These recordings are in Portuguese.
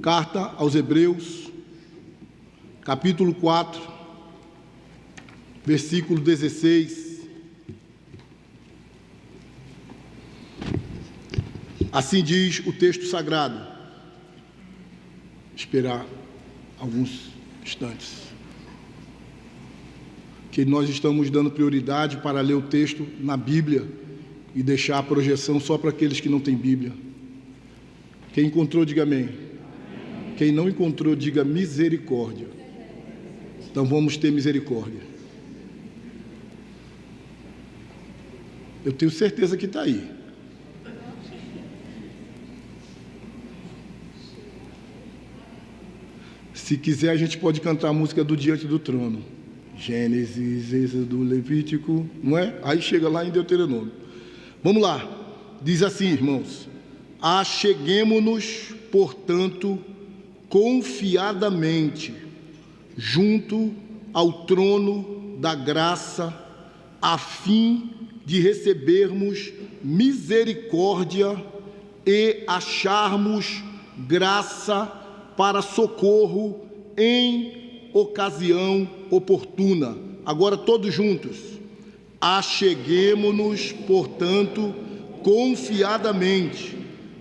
Carta aos Hebreus, capítulo 4, versículo 16. Assim diz o texto sagrado. Esperar alguns instantes. Que nós estamos dando prioridade para ler o texto na Bíblia e deixar a projeção só para aqueles que não têm Bíblia. Quem encontrou, diga amém. Quem não encontrou, diga misericórdia. Então vamos ter misericórdia. Eu tenho certeza que está aí. Se quiser, a gente pode cantar a música do Diante do Trono. Gênesis, Êxodo, Levítico, não é? Aí chega lá em Deuteronômio. Vamos lá. Diz assim, irmãos: acheguemo-nos, portanto, confiadamente junto ao trono da graça, a fim de recebermos misericórdia e acharmos graça para socorro em ocasião oportuna. Agora todos juntos. Acheguemo-nos, portanto, confiadamente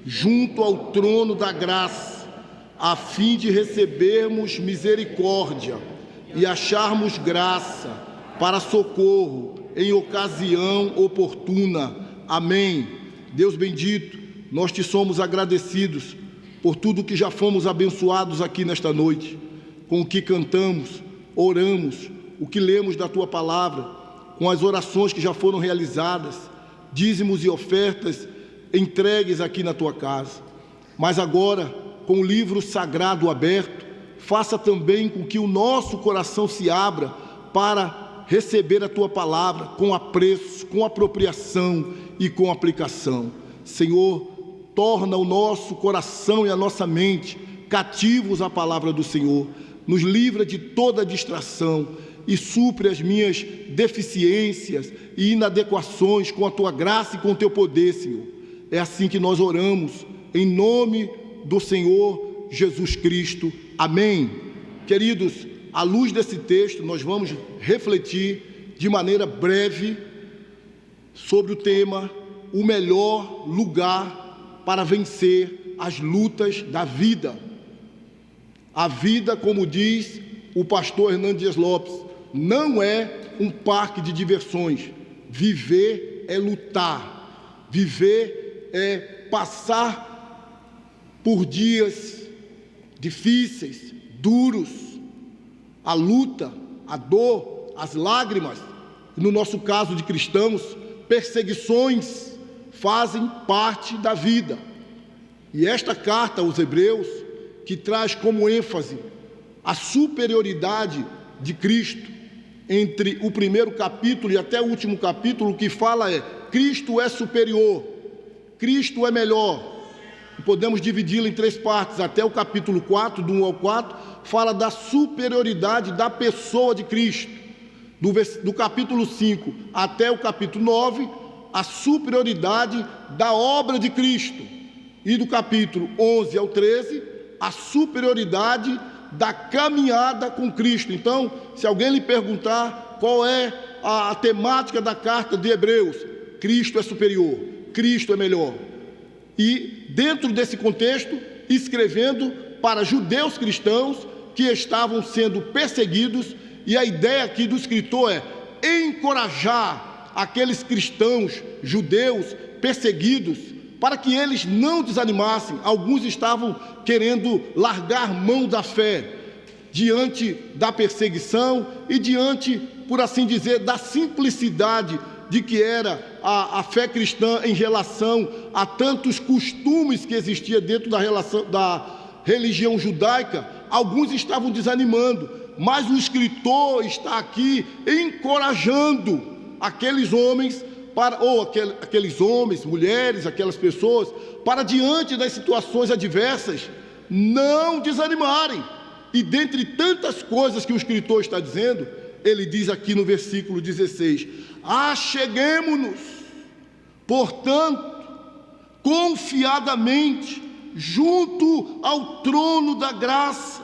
junto ao trono da graça, a fim de recebermos misericórdia e acharmos graça para socorro em ocasião oportuna. Amém. Deus bendito, nós te somos agradecidos por tudo que já fomos abençoados aqui nesta noite, com o que cantamos, oramos, o que lemos da tua palavra, com as orações que já foram realizadas, dízimos e ofertas entregues aqui na tua casa. Mas agora, com o livro sagrado aberto, faça também com que o nosso coração se abra para receber a tua palavra com apreço, com apropriação e com aplicação. Senhor, torna o nosso coração e a nossa mente cativos à palavra do Senhor. Nos livra de toda distração e supre as minhas deficiências e inadequações com a tua graça e com o teu poder, Senhor. É assim que nós oramos, em nome do Senhor Jesus Cristo. Amém. Queridos, à luz desse texto, nós vamos refletir de maneira breve sobre o tema: o melhor lugar para vencer as lutas da vida. A vida, como diz o pastor Hernando Dias Lopes, não é um parque de diversões. Viver é lutar. Viver é passar por dias difíceis, duros, a luta, a dor, as lágrimas. No nosso caso de cristãos, perseguições fazem parte da vida. E esta carta aos Hebreus, que traz como ênfase a superioridade de Cristo, entre o primeiro capítulo e até o último capítulo, o que fala é: Cristo é superior, Cristo é melhor. E podemos dividi-lo em três partes. Até o capítulo 4, do 1 ao 4, fala da superioridade da pessoa de Cristo. Do capítulo 5 até o capítulo 9, a superioridade da obra de Cristo. E do capítulo 11 ao 13, a superioridade da caminhada com Cristo. Então, se alguém lhe perguntar qual é a temática da carta de Hebreus, Cristo é superior, Cristo é melhor. E dentro desse contexto, escrevendo para judeus cristãos que estavam sendo perseguidos, e a ideia aqui do escritor é encorajar aqueles cristãos judeus perseguidos para que eles não desanimassem. Alguns estavam querendo largar mão da fé diante da perseguição e diante, por assim dizer, da simplicidade de que era a fé cristã em relação a tantos costumes que existia dentro da religião judaica. Alguns estavam desanimando, mas o escritor está aqui encorajando aqueles homens aqueles homens, mulheres, aquelas pessoas, para diante das situações adversas, não desanimarem. E dentre tantas coisas que o escritor está dizendo, ele diz aqui no versículo 16: acheguemo-nos, portanto, confiadamente junto ao trono da graça,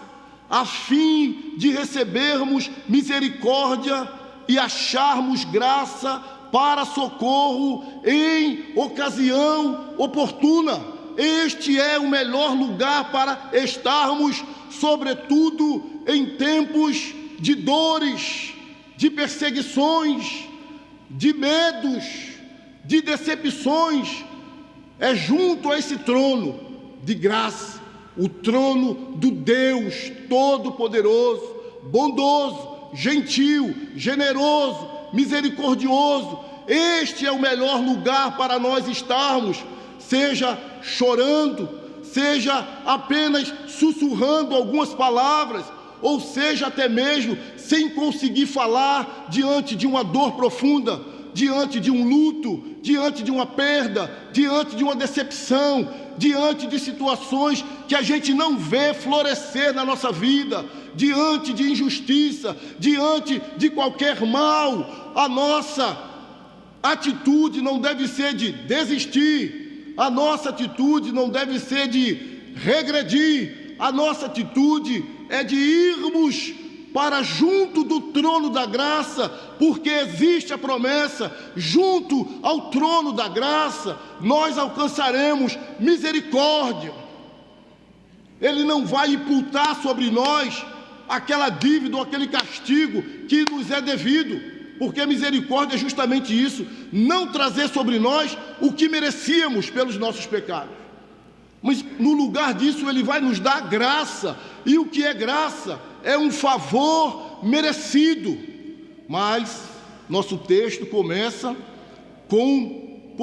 a fim de recebermos misericórdia e acharmos graça para socorro em ocasião oportuna. Este é o melhor lugar para estarmos, sobretudo em tempos de dores, de perseguições, de medos, de decepções. É junto a esse trono de graça, o trono do Deus Todo-Poderoso, bondoso, gentil, generoso, misericordioso. Este é o melhor lugar para nós estarmos, seja chorando, seja apenas sussurrando algumas palavras, ou seja até mesmo sem conseguir falar diante de uma dor profunda, diante de um luto, diante de uma perda, diante de uma decepção, diante de situações que a gente não vê florescer na nossa vida, diante de injustiça, diante de qualquer mal. A nossa atitude não deve ser de desistir, a nossa atitude não deve ser de regredir, a nossa atitude é de irmos para junto do trono da graça, porque existe a promessa: junto ao trono da graça nós alcançaremos misericórdia. Ele não vai imputar sobre nós aquela dívida ou aquele castigo que nos é devido, porque a misericórdia é justamente isso, não trazer sobre nós o que merecíamos pelos nossos pecados, mas no lugar disso Ele vai nos dar graça. E o que é graça? É um favor merecido. Mas nosso texto começa com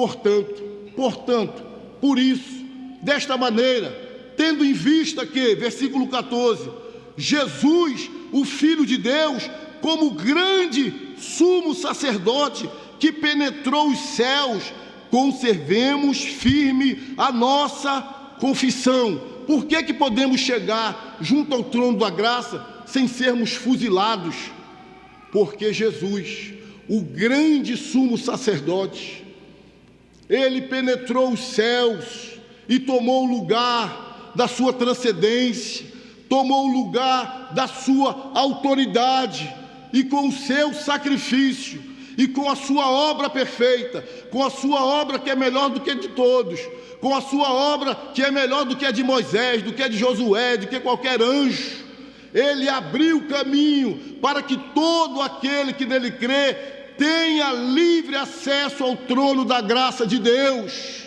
portanto, por isso, desta maneira, tendo em vista que, versículo 14, Jesus, o Filho de Deus, como grande sumo sacerdote que penetrou os céus, conservemos firme a nossa confissão. Por que podemos chegar junto ao trono da graça sem sermos fuzilados? Porque Jesus, o grande sumo sacerdote, ele penetrou os céus e tomou o lugar da sua transcendência, tomou o lugar da sua autoridade, e com o seu sacrifício e com a sua obra perfeita, com a sua obra que é melhor do que a de todos, com a sua obra que é melhor do que a de Moisés, do que a de Josué, do que qualquer anjo, ele abriu caminho para que todo aquele que nele crê tenha livre acesso ao trono da graça de Deus.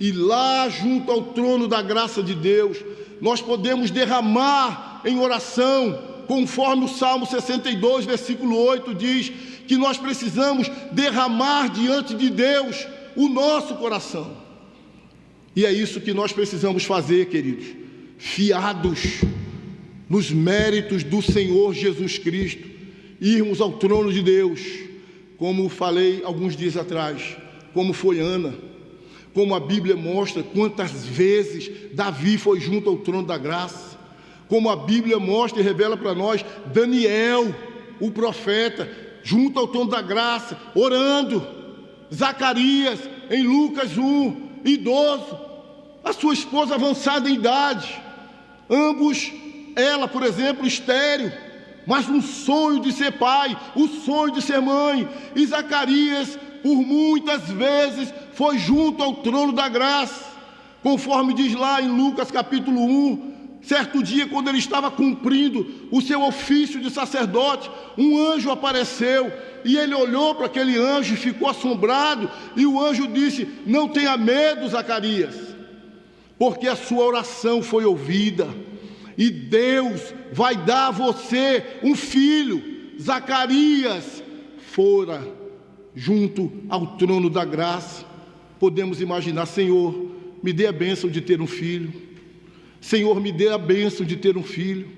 E lá junto ao trono da graça de Deus nós podemos derramar em oração, conforme o Salmo 62, versículo 8 diz, que nós precisamos derramar diante de Deus o nosso coração. E é isso que nós precisamos fazer, queridos, fiados nos méritos do Senhor Jesus Cristo, irmos ao trono de Deus, como falei alguns dias atrás, como foi Ana, como a Bíblia mostra quantas vezes Davi foi junto ao trono da graça, como a Bíblia mostra e revela para nós Daniel, o profeta, junto ao trono da graça, orando. Zacarias, em Lucas 1, idoso, a sua esposa avançada em idade, ambos, ela, por exemplo, estéril, mas um sonho de ser pai, o sonho de ser mãe. E Zacarias, por muitas vezes, foi junto ao trono da graça, conforme diz lá em Lucas capítulo 1, certo dia, quando ele estava cumprindo o seu ofício de sacerdote, um anjo apareceu, e ele olhou para aquele anjo e ficou assombrado, e o anjo disse: não tenha medo, Zacarias, porque a sua oração foi ouvida, e Deus vai dar a você um filho. Zacarias fora junto ao trono da graça. Podemos imaginar: Senhor, me dê a bênção de ter um filho. Senhor, me dê a bênção de ter um filho.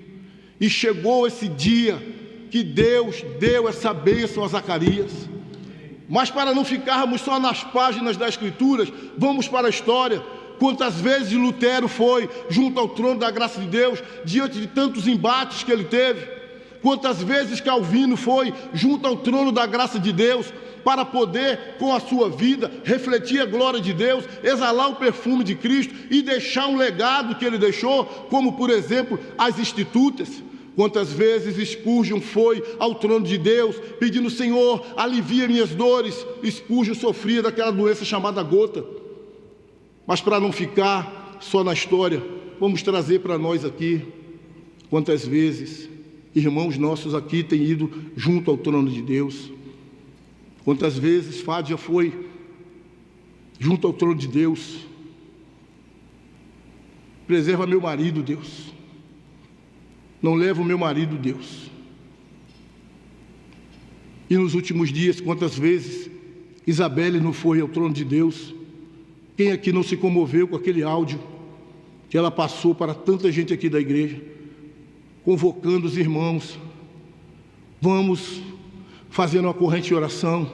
E chegou esse dia que Deus deu essa bênção a Zacarias. Mas para não ficarmos só nas páginas das Escrituras, vamos para a história. Quantas vezes Lutero foi junto ao trono da graça de Deus, diante de tantos embates que ele teve. Quantas vezes Calvino foi junto ao trono da graça de Deus, para poder, com a sua vida, refletir a glória de Deus, exalar o perfume de Cristo e deixar um legado que ele deixou, como por exemplo as institutas. Quantas vezes Spurgeon foi ao trono de Deus pedindo: Senhor, alivia minhas dores. Spurgeon sofria daquela doença chamada gota. Mas para não ficar só na história, vamos trazer para nós aqui quantas vezes irmãos nossos aqui têm ido junto ao trono de Deus. Quantas vezes Fádia foi junto ao trono de Deus. Preserva meu marido, Deus. Não leva o meu marido, Deus. E nos últimos dias, quantas vezes Isabelle não foi ao trono de Deus? Quem aqui não se comoveu com aquele áudio que ela passou para tanta gente aqui da igreja, convocando os irmãos? Vamos fazendo uma corrente de oração,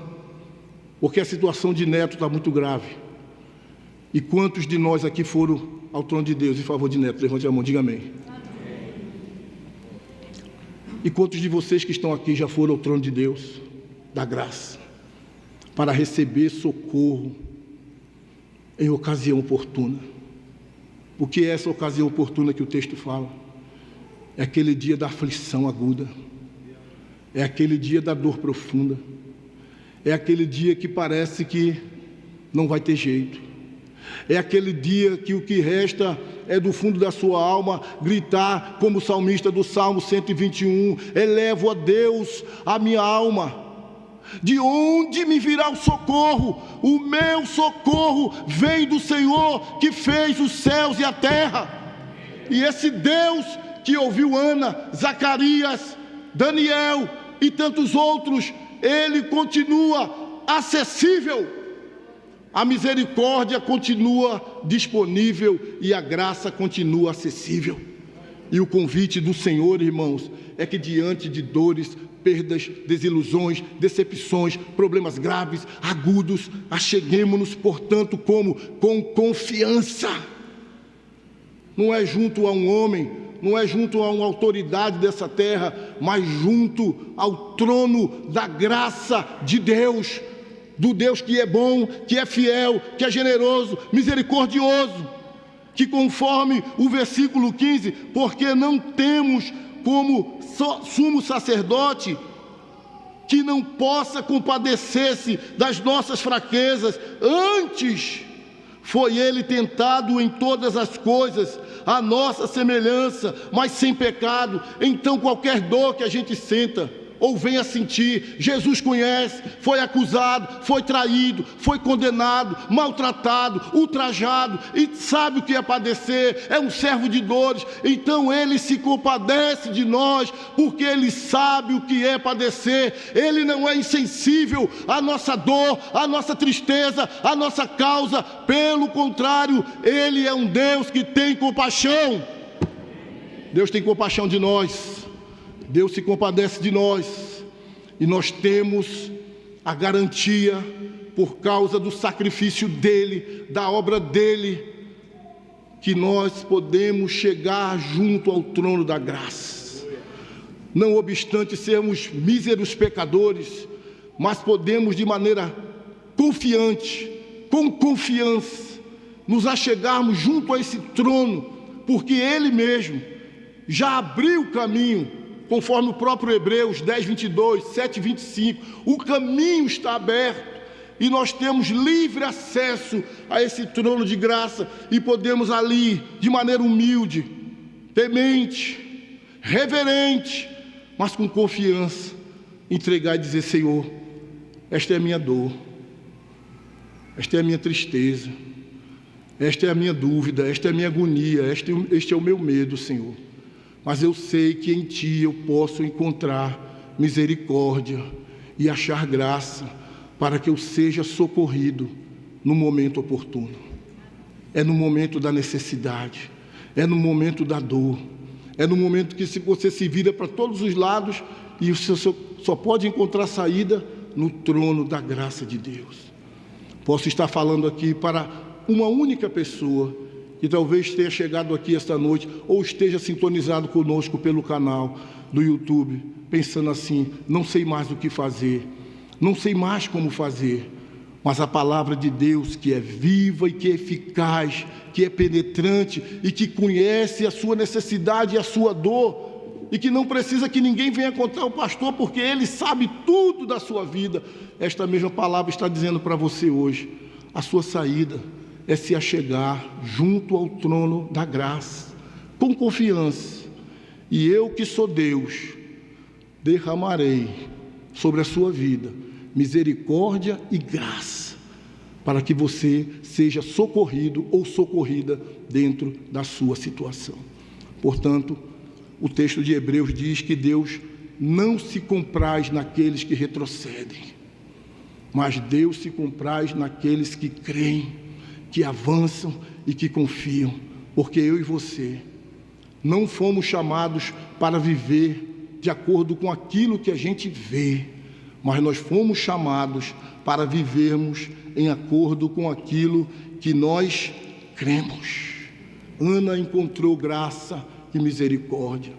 porque a situação de Neto está muito grave. E quantos de nós aqui foram ao trono de Deus em favor de Neto? Levante a mão, diga amém. E quantos de vocês que estão aqui já foram ao trono de Deus, da graça, para receber socorro em ocasião oportuna? O que é essa ocasião oportuna que o texto fala? É aquele dia da aflição aguda, é aquele dia da dor profunda, é aquele dia que parece que não vai ter jeito, é aquele dia que o que resta é do fundo da sua alma gritar, como o salmista do Salmo 121, elevo a Deus a minha alma. De onde me virá o socorro? O meu socorro vem do Senhor, que fez os céus e a terra. E esse Deus que ouviu Ana, Zacarias, Daniel e tantos outros, ele continua acessível. A misericórdia continua disponível e a graça continua acessível. E o convite do Senhor, irmãos, é que diante de dores, perdas, desilusões, decepções, problemas graves, agudos, acheguemo-nos, portanto, como? Com confiança. Não é junto a um homem, não é junto a uma autoridade dessa terra, mas junto ao trono da graça de Deus, do Deus que é bom, que é fiel, que é generoso, misericordioso, que conforme o versículo 15, porque não temos como sumo sacerdote que não possa compadecer-se das nossas fraquezas, antes foi ele tentado em todas as coisas, a nossa semelhança, mas sem pecado. Então qualquer dor que a gente senta ou venha sentir, Jesus conhece. Foi acusado, foi traído, foi condenado, maltratado, ultrajado, e sabe o que é padecer, é um servo de dores. Então ele se compadece de nós, porque ele sabe o que é padecer. Ele não é insensível à nossa dor, à nossa tristeza, à nossa causa. Pelo contrário, ele é um Deus que tem compaixão. Deus tem compaixão de nós. Deus se compadece de nós, e nós temos a garantia, por causa do sacrifício dele, da obra dele, que nós podemos chegar junto ao trono da graça. Não obstante sermos míseros pecadores, mas podemos de maneira confiante, com confiança, nos achegarmos junto a esse trono, porque ele mesmo já abriu o caminho. Conforme o próprio Hebreus 10, 22, 7, 25, o caminho está aberto e nós temos livre acesso a esse trono de graça e podemos ali, de maneira humilde, temente, reverente, mas com confiança, entregar e dizer: Senhor, esta é a minha dor, esta é a minha tristeza, esta é a minha dúvida, esta é a minha agonia, este é o meu medo, Senhor. Mas eu sei que em Ti eu posso encontrar misericórdia e achar graça para que eu seja socorrido no momento oportuno. É no momento da necessidade, é no momento da dor, é no momento que você se vira para todos os lados e você só pode encontrar saída no trono da graça de Deus. Posso estar falando aqui para uma única pessoa que talvez tenha chegado aqui esta noite, ou esteja sintonizado conosco pelo canal do YouTube, pensando assim: não sei mais o que fazer, não sei mais como fazer. Mas a palavra de Deus, que é viva e que é eficaz, que é penetrante e que conhece a sua necessidade e a sua dor, e que não precisa que ninguém venha contar ao pastor, porque ele sabe tudo da sua vida. Esta mesma palavra está dizendo para você hoje: a sua saída é se achegar junto ao trono da graça, com confiança. E eu, que sou Deus, derramarei sobre a sua vida misericórdia e graça, para que você seja socorrido ou socorrida dentro da sua situação. Portanto, o texto de Hebreus diz que Deus não se compraz naqueles que retrocedem, mas Deus se compraz naqueles que creem, que avançam e que confiam, porque eu e você não fomos chamados para viver de acordo com aquilo que a gente vê, mas nós fomos chamados para vivermos em acordo com aquilo que nós cremos. Ana encontrou graça e misericórdia,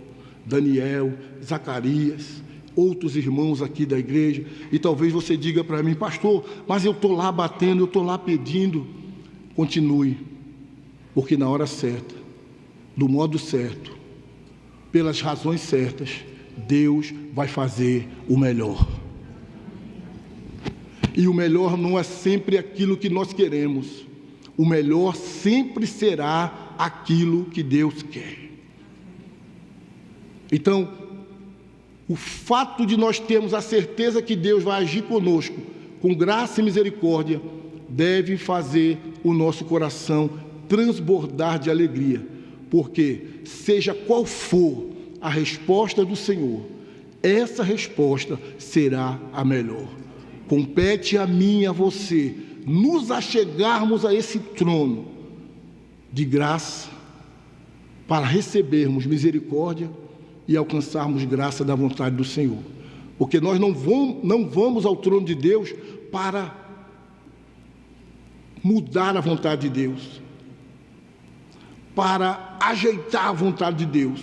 Daniel, Zacarias, outros irmãos aqui da igreja. E talvez você diga para mim: pastor, mas eu estou lá batendo, eu estou lá pedindo. Continue, porque na hora certa, do modo certo, pelas razões certas, Deus vai fazer o melhor. E o melhor não é sempre aquilo que nós queremos. O melhor sempre será aquilo que Deus quer. Então, o fato de nós termos a certeza que Deus vai agir conosco, com graça e misericórdia, deve fazer o nosso coração transbordar de alegria, porque seja qual for a resposta do Senhor, essa resposta será a melhor. Compete a mim e a você nos achegarmos a esse trono de graça para recebermos misericórdia e alcançarmos graça da vontade do Senhor. Porque nós não vamos ao trono de Deus para mudar a vontade de Deus, para ajeitar a vontade de Deus.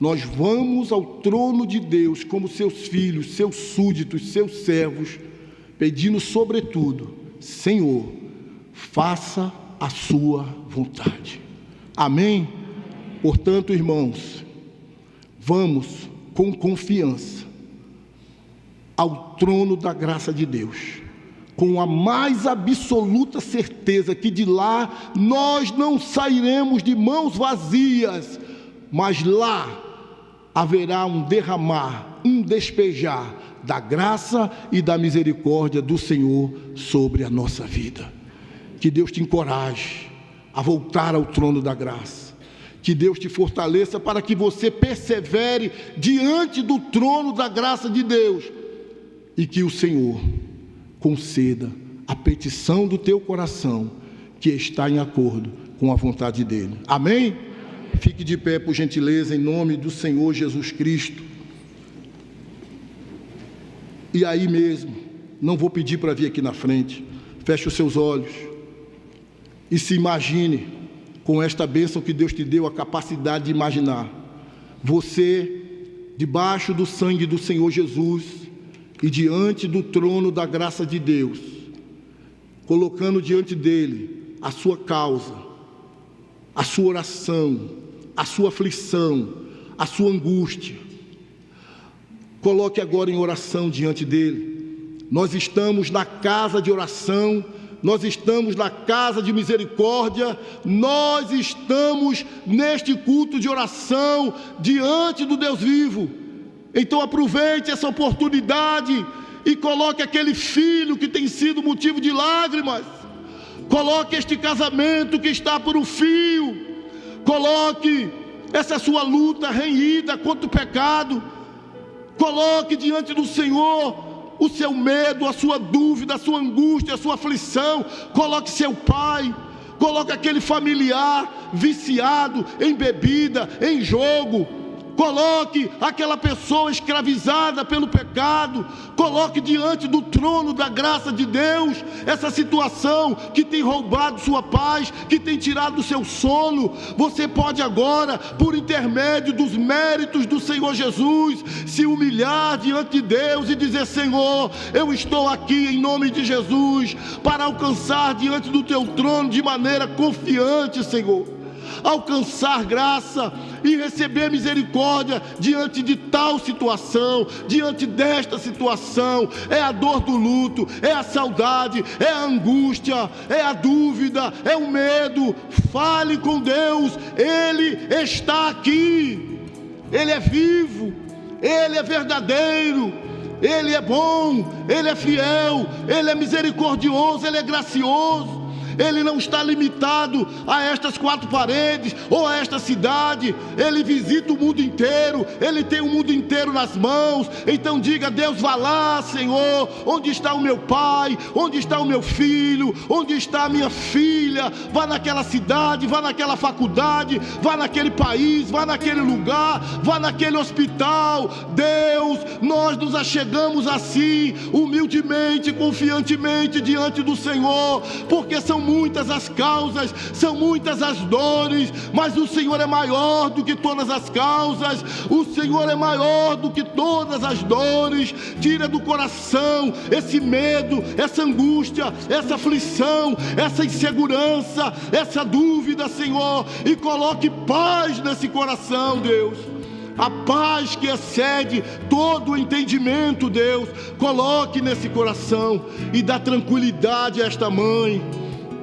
Nós vamos ao trono de Deus como seus filhos, seus súditos, seus servos, pedindo sobretudo: Senhor, faça a sua vontade. Amém? Portanto, irmãos, vamos com confiança ao trono da graça de Deus, com a mais absoluta certeza que de lá nós não sairemos de mãos vazias, mas lá haverá um derramar, um despejar da graça e da misericórdia do Senhor sobre a nossa vida. Que Deus te encoraje a voltar ao trono da graça. Que Deus te fortaleça para que você persevere diante do trono da graça de Deus. E que o Senhor conceda a petição do teu coração, que está em acordo com a vontade dEle. Amém? Fique de pé, por gentileza, em nome do Senhor Jesus Cristo. E aí mesmo, não vou pedir para vir aqui na frente, feche os seus olhos e se imagine com esta bênção que Deus te deu a capacidade de imaginar. Você, debaixo do sangue do Senhor Jesus e diante do trono da graça de Deus, colocando diante dele a sua causa, a sua oração, a sua aflição, a sua angústia. Coloque agora em oração diante dele. Nós estamos na casa de oração, nós estamos na casa de misericórdia, nós estamos neste culto de oração diante do Deus vivo. Então aproveite essa oportunidade e coloque aquele filho que tem sido motivo de lágrimas, coloque este casamento que está por um fio, coloque essa sua luta renhida contra o pecado, coloque diante do Senhor o seu medo, a sua dúvida, a sua angústia, a sua aflição. Coloque seu pai, coloque aquele familiar viciado em bebida, em jogo, Coloque aquela pessoa escravizada pelo pecado, coloque diante do trono da graça de Deus essa situação que tem roubado sua paz, que tem tirado o seu sono. Você pode agora, por intermédio dos méritos do Senhor Jesus, se humilhar diante de Deus e dizer: Senhor, eu estou aqui em nome de Jesus para alcançar diante do teu trono de maneira confiante, Senhor. Alcançar graça e receber misericórdia diante de tal situação, diante desta situação. É a dor do luto, é a saudade, é a angústia, é a dúvida, é o medo. Fale com Deus, Ele está aqui, Ele é vivo, Ele é verdadeiro, Ele é bom, Ele é fiel, Ele é misericordioso, Ele é gracioso. Ele não está limitado a estas quatro paredes ou a esta cidade. Ele visita o mundo inteiro. Ele tem o mundo inteiro nas mãos. Então diga: Deus, vá lá, Senhor. Onde está o meu pai? Onde está o meu filho? Onde está a minha filha? Vá naquela cidade, vá naquela faculdade, vá naquele país, vá naquele lugar, vá naquele hospital. Deus, nós nos achegamos assim, humildemente, confiantemente diante do Senhor, porque são muitas as causas, são muitas as dores, mas o Senhor é maior do que todas as causas, o Senhor é maior do que todas as dores. Tira do coração esse medo, essa angústia, essa aflição, essa insegurança, essa dúvida, Senhor, e coloque paz nesse coração, Deus. A paz que excede todo o entendimento, Deus, coloque nesse coração e dá tranquilidade a esta mãe.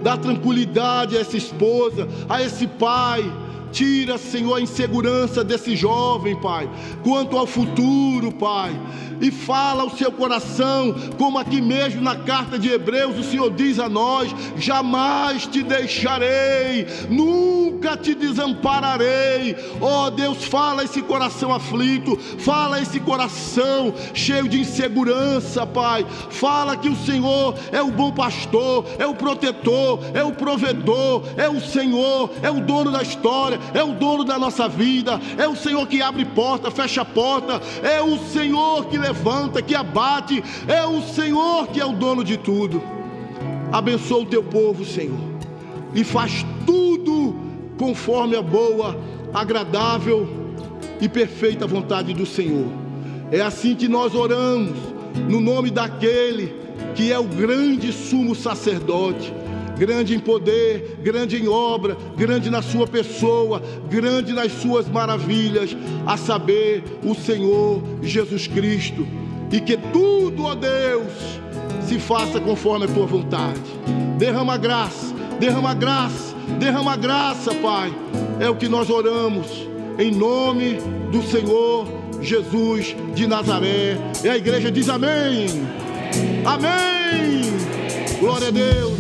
Dá tranquilidade a essa esposa, a esse pai. Tira, Senhor, a insegurança desse jovem, Pai, quanto ao futuro, Pai. E fala ao seu coração, como aqui mesmo na carta de Hebreus o Senhor diz a nós: jamais te deixarei, nunca te desampararei. Ó Deus, fala esse coração aflito, fala esse coração cheio de insegurança, Pai. Fala que o Senhor é o bom pastor, é o protetor, é o provedor, é o Senhor, é o dono da história, é o dono da nossa vida, é o Senhor que abre porta, fecha porta, é o Senhor que levanta, que abate, é o Senhor que é o dono de tudo. Abençoa o teu povo, Senhor, e faz tudo conforme a boa, agradável e perfeita vontade do Senhor. É assim que nós oramos, no nome daquele que é o grande sumo sacerdote, grande em poder, grande em obra, grande na sua pessoa, grande nas suas maravilhas, a saber, o Senhor Jesus Cristo. E que tudo, ó Deus, se faça conforme a tua vontade. Derrama graça, derrama graça, derrama graça, Pai. É o que nós oramos, em nome do Senhor Jesus de Nazaré. E a igreja diz amém. Amém. Glória a Deus.